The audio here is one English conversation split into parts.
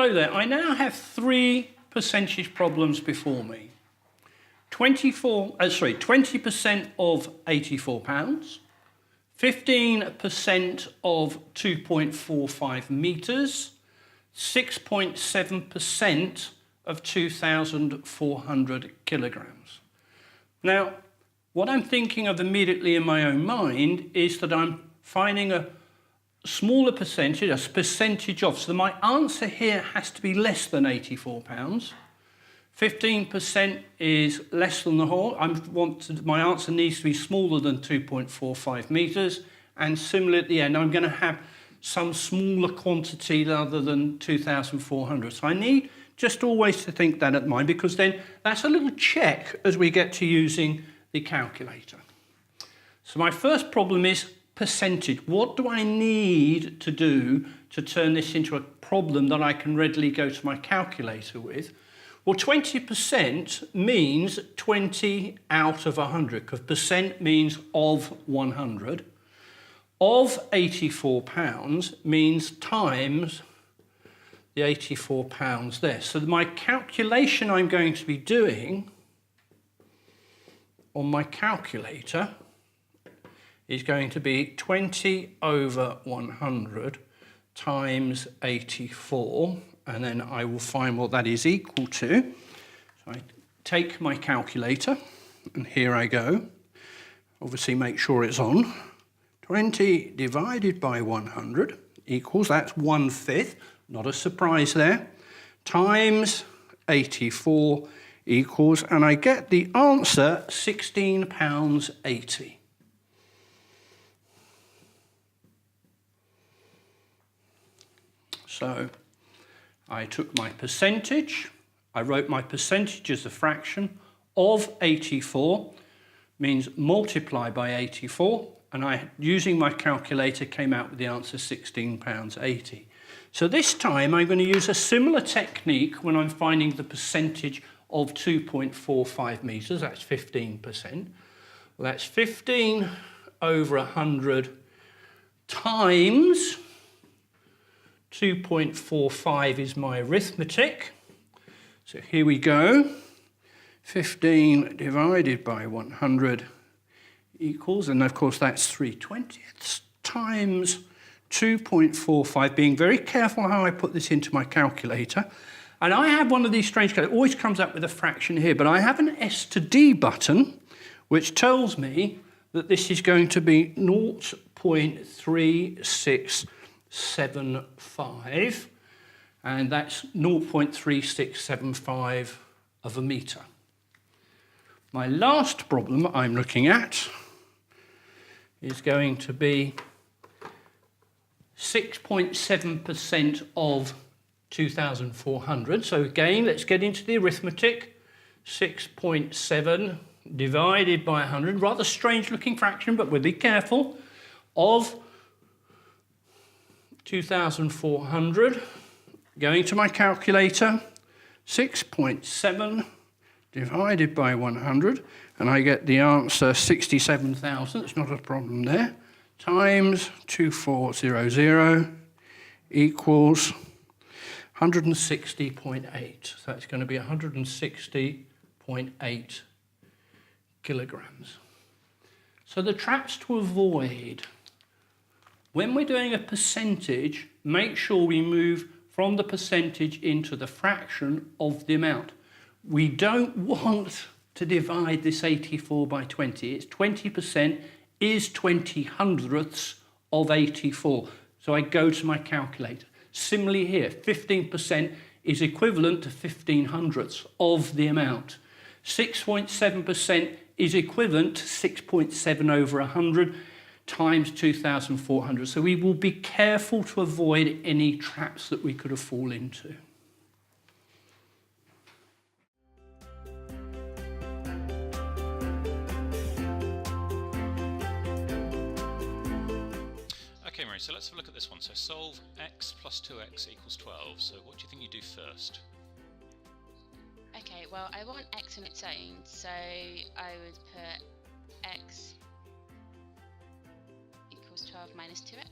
hello there. I now have three percentage problems before me. 20% of £84, 15% of 2.45 metres, 6.7% of 2,400 kilograms. Now, what I'm thinking of immediately in my own mind is that I'm finding a smaller percentage, a percentage of, so my answer here has to be less than £84. 15% is less than the whole. My answer needs to be smaller than 2.45 metres, and similarly at the end, I'm going to have some smaller quantity other than 2,400. So I need just always to think that at mind, because then that's a little check as we get to using the calculator. So my first problem is percentage. What do I need to do to turn this into a problem that I can readily go to my calculator with? Well, 20% means 20 out of 100, because percent means of 100. Of £84 means times the £84 there. So my calculation I'm going to be doing on my calculator is going to be 20 over 100 times 84, and then I will find what that is equal to. So I take my calculator, and here I go. Obviously make sure it's on. 20 divided by 100 equals, that's 1/5, not a surprise there, times 84 equals, and I get the answer £16.80. So I took my percentage, I wrote my percentage as a fraction of 84, means multiply by 84, and using my calculator, came out with the answer £16.80. So this time I'm going to use a similar technique when I'm finding the percentage of 2.45 metres, that's 15%. Well, that's 15 over 100 times 2.45 is my arithmetic. So here we go. 15 divided by 100 equals, and of course that's 3/20 times 2.45, being very careful how I put this into my calculator. And I have one of these strange calculators, it always comes up with a fraction here, but I have an S to D button, which tells me that this is going to be 0.3675, and that's 0.3675 of a metre. My last problem I'm looking at is going to be 6.7% of 2,400. So again, let's get into the arithmetic. 6.7 divided by 100, rather strange looking fraction, but we'll be careful, of 2,400. Going to my calculator, 6.7 divided by 100, and I get the answer 67,000, it's not a problem there, times 2400 equals 160.8. So that's going to be 160.8 kilograms. So the traps to avoid, when we're doing a percentage, make sure we move from the percentage into the fraction of the amount. We don't want to divide this 84 by 20. It's 20% is 20 hundredths of 84. So I go to my calculator. Similarly here, 15% is equivalent to 15 hundredths of the amount. 6.7% is equivalent to 6.7 over 100 times 2,400. So we will be careful to avoid any traps that we could have fallen into. Okay, Mary, so let's have a look at this one. So solve x plus 2x equals 12. So what do you think you do first? Okay, well, I want x on its own, so I would put x equals 12 minus 2x.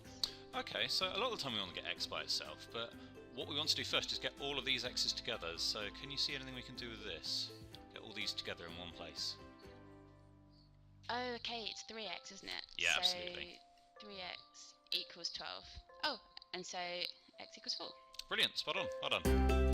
Okay, so a lot of the time we want to get x by itself, but what we want to do first is get all of these x's together. So can you see anything we can do with this? Get all these together in one place. Oh, okay, it's 3x, isn't it? Yeah, so absolutely. 3x equals 12. Oh, and so x equals 4. Brilliant, spot on, well done.